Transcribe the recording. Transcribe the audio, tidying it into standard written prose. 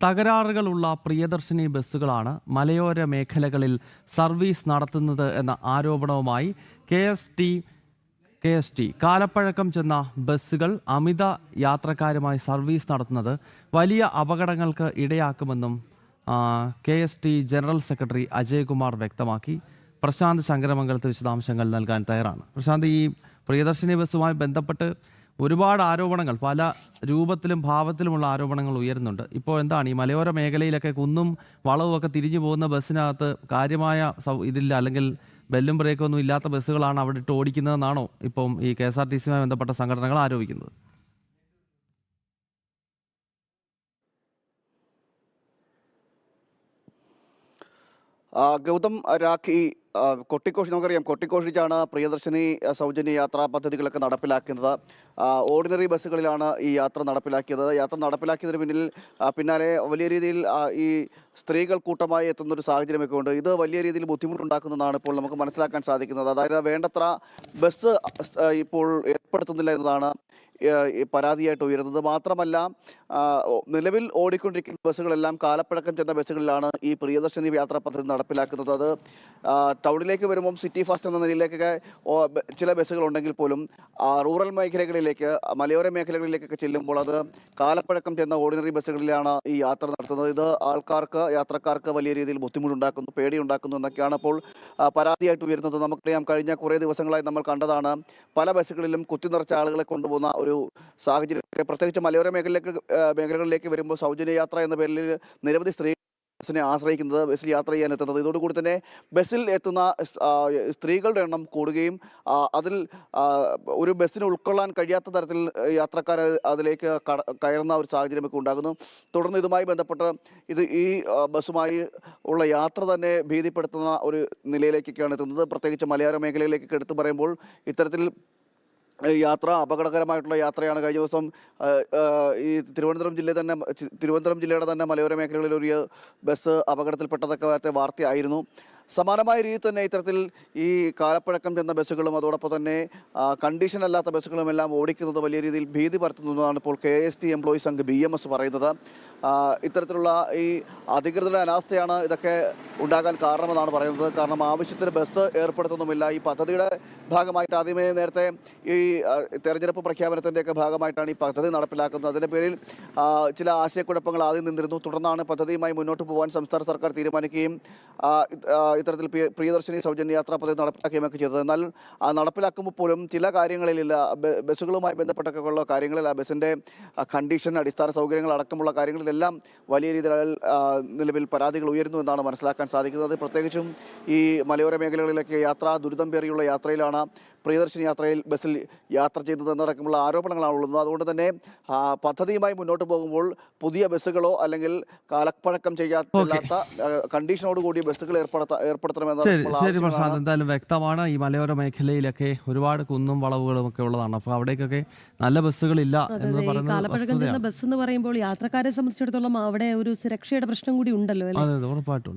തകരാറുകളുള്ള പ്രിയദർശിനി ബസ്സുകളാണ് മലയോര മേഖലകളിൽ സർവീസ് നടത്തുന്നത് എന്ന ആരോപണവുമായി കെ എസ് ടി കാലപ്പഴക്കം ചെന്ന ബസ്സുകൾ അമിത യാത്രക്കാരുമായി സർവീസ് നടത്തുന്നത് വലിയ അപകടങ്ങൾക്ക് ഇടയാക്കുമെന്നും KST ജനറൽ സെക്രട്ടറി അജയ്കുമാർ വ്യക്തമാക്കി. പ്രശാന്ത് ശങ്കരമംഗലത്ത് വിശദാംശങ്ങൾ നൽകാൻ തയ്യാറാണ്. പ്രശാന്ത്, ഈ പ്രിയദർശിനി ബസ്സുമായി ബന്ധപ്പെട്ട് ഒരുപാട് ആരോപണങ്ങൾ, പല രൂപത്തിലും ഭാവത്തിലുമുള്ള ആരോപണങ്ങൾ ഉയരുന്നുണ്ട്. ഇപ്പോൾ എന്താണ് ഈ മലയോര മേഖലയിലൊക്കെ കുന്നും വളവും ഒക്കെ തിരിഞ്ഞു പോകുന്ന ബസ്സിനകത്ത് കാര്യമായ ഇതില്ല, അല്ലെങ്കിൽ ബെല്ലും ബ്രേക്കൊന്നും ഇല്ലാത്ത ബസ്സുകളാണ് അവിടെ ഇട്ട് ഓടിക്കുന്നതെന്നാണോ ഇപ്പം ഈ KSRTCയുമായി ബന്ധപ്പെട്ട സംഘടനകൾ ആരോപിക്കുന്നത്? ഗൗതം, രാഖി, കൊട്ടിക്കോഷി നമുക്കറിയാം, കൊട്ടിക്കോഷിച്ചാണ് പ്രിയദർശിനി സൗജന്യ യാത്രാ പദ്ധതികളൊക്കെ നടപ്പിലാക്കുന്നത്. ഓർഡിനറി ബസ്സുകളിലാണ് ഈ യാത്ര നടപ്പിലാക്കിയത്. യാത്ര നടപ്പിലാക്കിയതിന് പിന്നാലെ വലിയ രീതിയിൽ ഈ സ്ത്രീകൾ കൂട്ടമായി എത്തുന്നൊരു സാഹചര്യമൊക്കെ ഉണ്ട്. ഇത് വലിയ രീതിയിൽ ബുദ്ധിമുട്ടുണ്ടാക്കുന്നതാണ് ഇപ്പോൾ നമുക്ക് മനസ്സിലാക്കാൻ സാധിക്കുന്നത്. അതായത് വേണ്ടത്ര ബസ് ഇപ്പോൾ ഏർപ്പെടുത്തുന്നില്ല എന്നതാണ് പരാതിയായിട്ട് ഉയരുന്നത്. മാത്രമല്ല, നിലവിൽ ഓടിക്കൊണ്ടിരിക്കുന്ന ബസ്സുകളെല്ലാം കാലപ്പഴക്കം ചെന്ന ബസ്സുകളിലാണ് ഈ പ്രിയദർശിനി യാത്രാ പദ്ധതി നടപ്പിലാക്കുന്നത്. അത് ടൗണിലേക്ക് വരുമ്പം സിറ്റി ഫാസ്റ്റ് എന്ന നിലയിലേക്കൊക്കെ ചില ബസ്സുകളുണ്ടെങ്കിൽ പോലും റൂറൽ മേഖലകളിലേക്ക്, മലയോര മേഖലകളിലേക്കൊക്കെ ചെല്ലുമ്പോൾ അത് കാലപ്പഴക്കം ചെന്ന ഓർഡിനറി ബസ്സുകളിലാണ് ഈ യാത്ര നടത്തുന്നത്. ഇത് യാത്രക്കാർക്ക് വലിയ രീതിയിൽ ബുദ്ധിമുട്ടുണ്ടാക്കുന്നു, പേടിയുണ്ടാക്കുന്നു എന്നൊക്കെയാണ് ഇപ്പോൾ പരാതിയായിട്ട് ഉയരുന്നത്. നമുക്കറിയാം, കഴിഞ്ഞ കുറേ ദിവസങ്ങളായി നമ്മൾ കണ്ടതാണ് പല ബസ്സുകളിലും കുത്തി നിറച്ച ആളുകളെ കൊണ്ടുപോകുന്ന ഒരു സാഹചര്യം. പ്രത്യേകിച്ച് മലയോര മേഖലകളിലേക്ക് വരുമ്പോൾ സൗജന്യ യാത്ര എന്ന പേരിൽ നിരവധി ബസ്സിനെ ആശ്രയിക്കുന്നത്, ബസ്സിൽ യാത്ര ചെയ്യാൻ എത്തുന്നത്. ഇതോടുകൂടി തന്നെ ബസ്സിൽ എത്തുന്ന സ്ത്രീകളുടെ എണ്ണം കൂടുകയും അതിൽ ഒരു ബസ്സിന് ഉൾക്കൊള്ളാൻ കഴിയാത്ത തരത്തിൽ യാത്രക്കാർ അതിലേക്ക് കയറുന്ന ഒരു സാഹചര്യമൊക്കെ ഉണ്ടാകുന്നു. തുടർന്ന് ഇതുമായി ബന്ധപ്പെട്ട് ഈ ബസ്സുമായി ഉള്ള യാത്ര തന്നെ ഭീതിപ്പെടുത്തുന്ന ഒരു നിലയിലേക്കൊക്കെയാണ് എത്തുന്നത്. പ്രത്യേകിച്ച് മലയോര മേഖലയിലേക്കൊക്കെ എടുത്തു പറയുമ്പോൾ ഇത്തരത്തിൽ യാത്ര അപകടകരമായിട്ടുള്ള യാത്രയാണ്. കഴിഞ്ഞ ദിവസം ഈ തിരുവനന്തപുരം ജില്ലയുടെ തന്നെ മലയോര മേഖലകളിൽ ഒരു ബസ് അപകടത്തിൽപ്പെട്ടതൊക്കെ വാർത്തയായിരുന്നു. സമാനമായ രീതിയിൽ തന്നെ ഇത്തരത്തിൽ ഈ കാലപ്പഴക്കം ചെന്ന ബസ്സുകളും അതോടൊപ്പം തന്നെ കണ്ടീഷൻ അല്ലാത്ത ബസ്സുകളും എല്ലാം ഓടിക്കുന്നത് വലിയ രീതിയിൽ ഭീതി പരത്തുന്നതാണ് ഇപ്പോൾ KST എംപ്ലോയീസ് സംഘ് BMS പറയുന്നത്. ഇത്തരത്തിലുള്ള ഈ അധികൃതരുടെ അനാസ്ഥയാണ് ഇതൊക്കെ ഉണ്ടാകാൻ കാരണമെന്നാണ് പറയുന്നത്. കാരണം ആവശ്യത്തിന് ബസ് ഏർപ്പെടുത്തുന്നുമില്ല. ഈ പദ്ധതിയുടെ ഭാഗമായിട്ട് നേരത്തെ ഈ തെരഞ്ഞെടുപ്പ് പ്രഖ്യാപനത്തിൻ്റെയൊക്കെ ഭാഗമായിട്ടാണ് ഈ പദ്ധതി നടപ്പിലാക്കുന്നത്. അതിൻ്റെ പേരിൽ ചില ആശയക്കുഴപ്പങ്ങൾ ആദ്യം നിന്നിരുന്നു. തുടർന്നാണ് പദ്ധതിയുമായി മുന്നോട്ട് പോകാൻ സംസ്ഥാന സർക്കാർ തീരുമാനിക്കുകയും ഇത്തരത്തിൽ പ്രിയദർശിനി സൗജന്യ യാത്രാ പദ്ധതി നടപ്പിലാക്കുകയൊക്കെ ചെയ്തത്. എന്നാൽ നടപ്പിലാക്കുമ്പോൾ പോലും ചില കാര്യങ്ങളിലില്ല, ബസ്സുകളുമായി ബന്ധപ്പെട്ടൊക്കെയുള്ള കാര്യങ്ങളിൽ, ആ ബസ്സിൻ്റെ കണ്ടീഷൻ, അടിസ്ഥാന സൗകര്യങ്ങൾ അടക്കമുള്ള കാര്യങ്ങളിലെല്ലാം വലിയ രീതിയിൽ നിലവിൽ പരാതികൾ ഉയരുന്നു എന്നാണ് മനസ്സിലാക്കാൻ സാധിക്കുന്നത്. പ്രത്യേകിച്ചും ഈ മലയോര മേഖലകളിലേക്ക് ദുരിതം പേറിയുള്ള യാത്രയിലാണ് പ്രിയദർശിനി ബസ്സിൽ യാത്ര ചെയ്തത് എന്നടക്കമുള്ള ആരോപണങ്ങളാണ് ഉള്ളത്. അതുകൊണ്ട് തന്നെ പദ്ധതിയുമായി മുന്നോട്ട് പോകുമ്പോൾ പുതിയ ബസ്സുകളോ അല്ലെങ്കിൽ കാലപ്പഴക്കം ചെയ്യാത്ത കണ്ടീഷനോടുകൂടി ബസ്സുകൾ ഏർപ്പെടുത്തണമെന്ന്. ശരി പ്രശാന്ത്, എന്തായാലും വ്യക്തമാണ്. ഈ മലയോര മേഖലയിലൊക്കെ ഒരുപാട് കുന്നും വളവുകളും ഒക്കെ ഉള്ളതാണ്. അപ്പോൾ അവിടേക്കൊക്കെ നല്ല ബസ്സുകളില്ല എന്ന് പറയുന്നത് ബസ് എന്ന് പറയുമ്പോൾ യാത്രക്കാരെ സംബന്ധിച്ചിടത്തോളം അവിടെ ഒരു സുരക്ഷയുടെ പ്രശ്നം കൂടി ഉണ്ടല്ലോ. അതെ, ഉറപ്പായിട്ടും.